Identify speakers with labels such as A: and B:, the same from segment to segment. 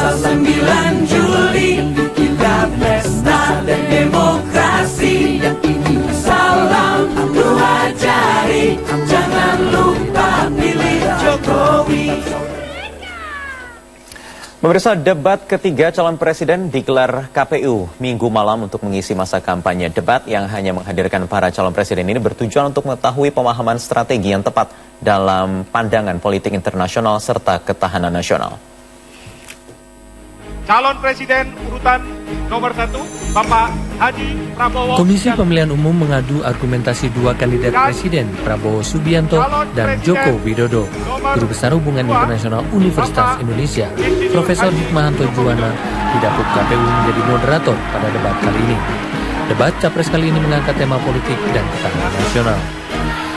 A: tanggal 9 Juli kita pesta demokrasi. Salam dua jari, jangan lupa pilih Jokowi.
B: Pemirsa, debat ketiga calon presiden digelar KPU Minggu malam untuk mengisi masa kampanye. Debat yang hanya menghadirkan para calon presiden ini bertujuan untuk mengetahui pemahaman strategi yang tepat dalam pandangan politik internasional serta ketahanan nasional.
C: Calon presiden urutan nomor 1, Bapak Haji Prabowo.
D: Komisi Pemilihan Umum mengadu argumentasi dua kandidat presiden, Prabowo Subianto dan Joko Widodo. Guru Besar Hubungan Internasional Universitas Indonesia, Profesor Hikmahanto Juwana, didapuk KPU menjadi moderator pada debat kali ini. Debat Capres kali ini mengangkat tema politik dan ketahanan nasional.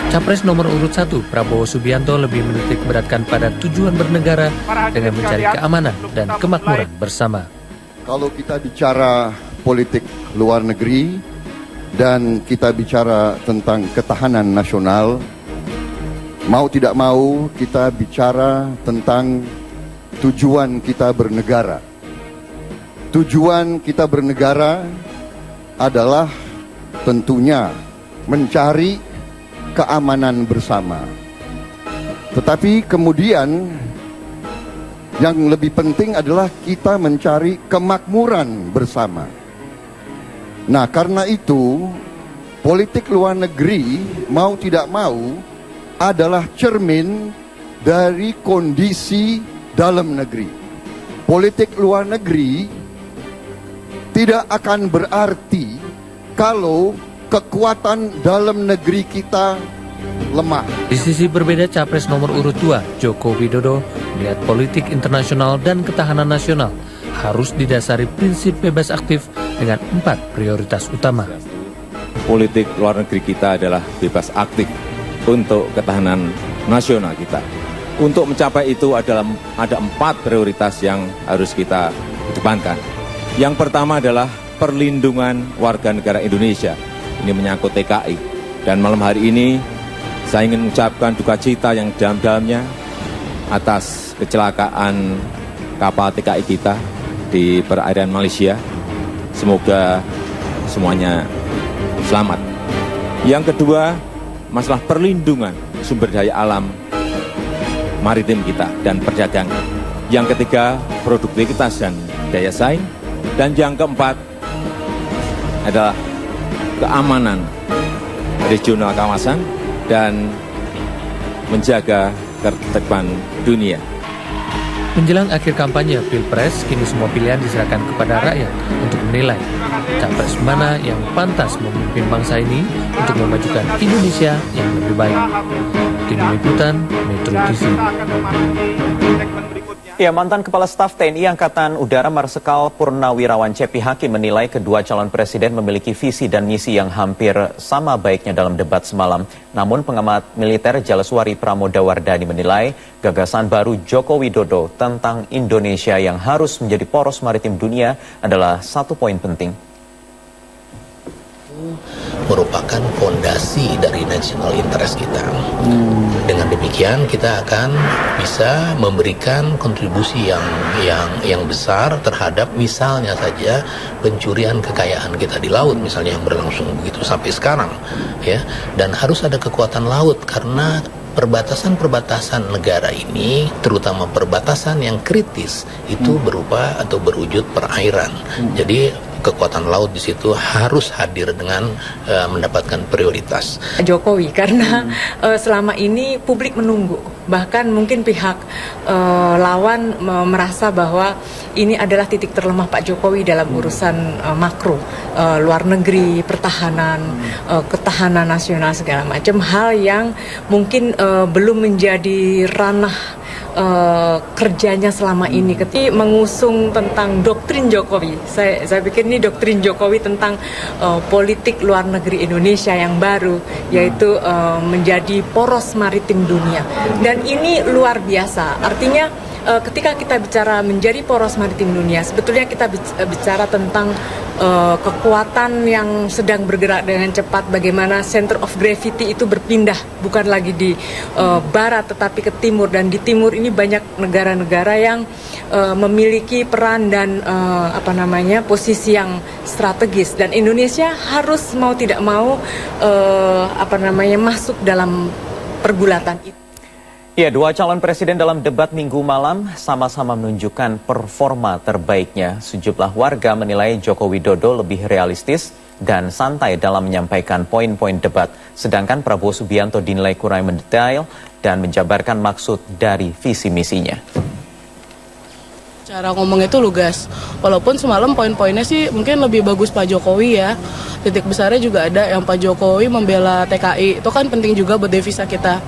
D: Capres nomor urut 1, Prabowo Subianto, lebih menitik beratkan pada tujuan bernegara dengan mencari keamanan dan kemakmuran bersama.
E: Kalau kita bicara politik luar negeri dan kita bicara tentang ketahanan nasional, mau tidak mau kita bicara tentang tujuan kita bernegara. Tujuan kita bernegara adalah tentunya mencari keamanan bersama. Tetapi kemudian yang lebih penting adalah kita mencari kemakmuran bersama. Nah, karena itu politik luar negeri mau tidak mau adalah cermin dari kondisi dalam negeri. Politik luar negeri tidak akan berarti kalau kekuatan dalam negeri kita lemah.
D: Di sisi berbeda, Capres nomor urut 2, Joko Widodo, melihat politik internasional dan ketahanan nasional harus didasari prinsip bebas aktif dengan 4 prioritas utama.
F: Politik luar negeri kita adalah bebas aktif untuk ketahanan nasional kita. Untuk mencapai itu ada 4 prioritas yang harus kita kedepankan. Yang pertama adalah perlindungan warga negara Indonesia. Ini menyangkut TKI. Dan malam hari ini saya ingin mengucapkan duka cita yang dalam-dalamnya atas kecelakaan kapal TKI kita di perairan Malaysia. Semoga semuanya selamat. Yang kedua, masalah perlindungan sumber daya alam maritim kita dan perdagangan. Yang ketiga, produktivitas dan daya saing. Dan yang keempat adalah keamanan regional kawasan dan menjaga ketertiban dunia.
D: Menjelang akhir kampanye Pilpres, kini semua pilihan diserahkan kepada rakyat untuk menilai capres mana yang pantas memimpin bangsa ini untuk memajukan Indonesia yang lebih baik. Tim Liputan Metro TV.
B: Ya, mantan Kepala Staf TNI Angkatan Udara Marsikal Purnawirawan Cepi Hakim menilai kedua calon presiden memiliki visi dan misi yang hampir sama baiknya dalam debat semalam. Namun pengamat militer Jalaswari Pramodawardhani menilai gagasan baru Joko Widodo tentang Indonesia yang harus menjadi poros maritim dunia adalah satu poin penting.
G: Merupakan fondasi dari national interest kita. Dengan demikian kita akan bisa memberikan kontribusi yang besar terhadap misalnya saja pencurian kekayaan kita di laut misalnya yang berlangsung begitu sampai sekarang ya, dan harus ada kekuatan laut karena perbatasan-perbatasan negara ini, terutama perbatasan yang kritis, itu berupa atau berwujud perairan. Jadi kekuatan laut di situ harus hadir dengan mendapatkan prioritas.
H: Jokowi karena selama ini publik menunggu, bahkan mungkin pihak lawan merasa bahwa ini adalah titik terlemah Pak Jokowi dalam urusan makro, luar negeri, pertahanan, ketahanan nasional segala macam hal yang mungkin belum menjadi ranah kerjanya selama ini. Ketika mengusung tentang doktrin Jokowi, saya pikir ini doktrin Jokowi tentang politik luar negeri Indonesia yang baru, yaitu menjadi poros maritim dunia. Dan ini luar biasa, artinya ketika kita bicara menjadi poros maritim dunia, sebetulnya kita bicara tentang kekuatan yang sedang bergerak dengan cepat, bagaimana center of gravity itu berpindah, bukan lagi di barat tetapi ke timur, dan di timur ini banyak negara-negara yang memiliki peran dan posisi yang strategis, dan Indonesia harus mau tidak mau masuk dalam pergulatan itu.
B: Ya, dua calon presiden dalam debat Minggu malam sama-sama menunjukkan performa terbaiknya. Sejumlah warga menilai Joko Widodo lebih realistis dan santai dalam menyampaikan poin-poin debat. Sedangkan Prabowo Subianto dinilai kurang mendetail dan menjabarkan maksud dari visi misinya.
I: Cara ngomong itu lugas, walaupun semalam poin-poinnya sih mungkin lebih bagus Pak Jokowi ya. Titik besarnya juga ada yang Pak Jokowi membela TKI, itu kan penting juga buat devisa kita.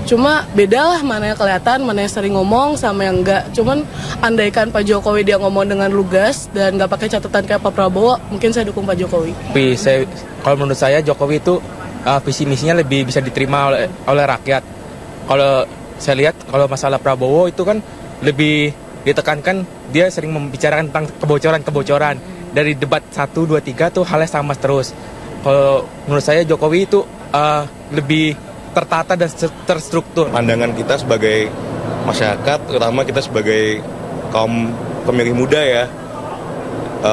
I: Cuma bedalah mana yang kelihatan, mana yang sering ngomong sama yang enggak. Cuman andaikan Pak Jokowi dia ngomong dengan lugas dan nggak pakai catatan kayak Pak Prabowo, mungkin saya dukung Pak Jokowi.
J: Kalau menurut saya Jokowi itu visi misinya lebih bisa diterima oleh rakyat. Kalau saya lihat kalau masalah Prabowo itu kan lebih ditekankan, dia sering membicarakan tentang kebocoran-kebocoran. Dari debat 1, 2, 3 tuh halnya sama terus. Kalau menurut saya Jokowi itu lebih tertata dan terstruktur.
K: Pandangan kita sebagai masyarakat, terutama kita sebagai kaum pemilih muda ya,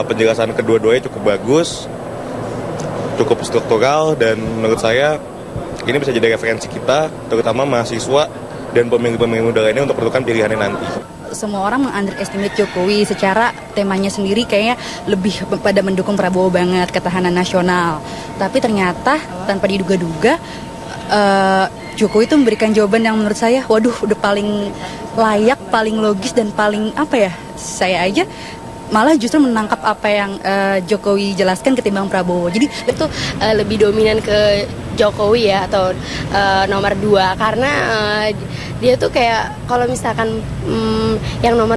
K: penjelasan kedua-duanya cukup bagus, cukup struktural, dan menurut saya ini bisa jadi referensi kita, terutama mahasiswa dan pemilih-pemilih muda lainnya untuk menentukan pilihannya nanti.
L: Semua orang meng-underestimate Jokowi secara temanya sendiri kayaknya lebih pada mendukung Prabowo banget, ketahanan nasional. Tapi ternyata tanpa diduga-duga Jokowi itu memberikan jawaban yang menurut saya, waduh, udah paling layak, paling logis, dan paling saya aja malah justru menangkap apa yang Jokowi jelaskan ketimbang Prabowo. Jadi
M: itu lebih dominan ke Jokowi ya, atau nomor 2, karena dia tuh kayak kalau misalkan yang nomor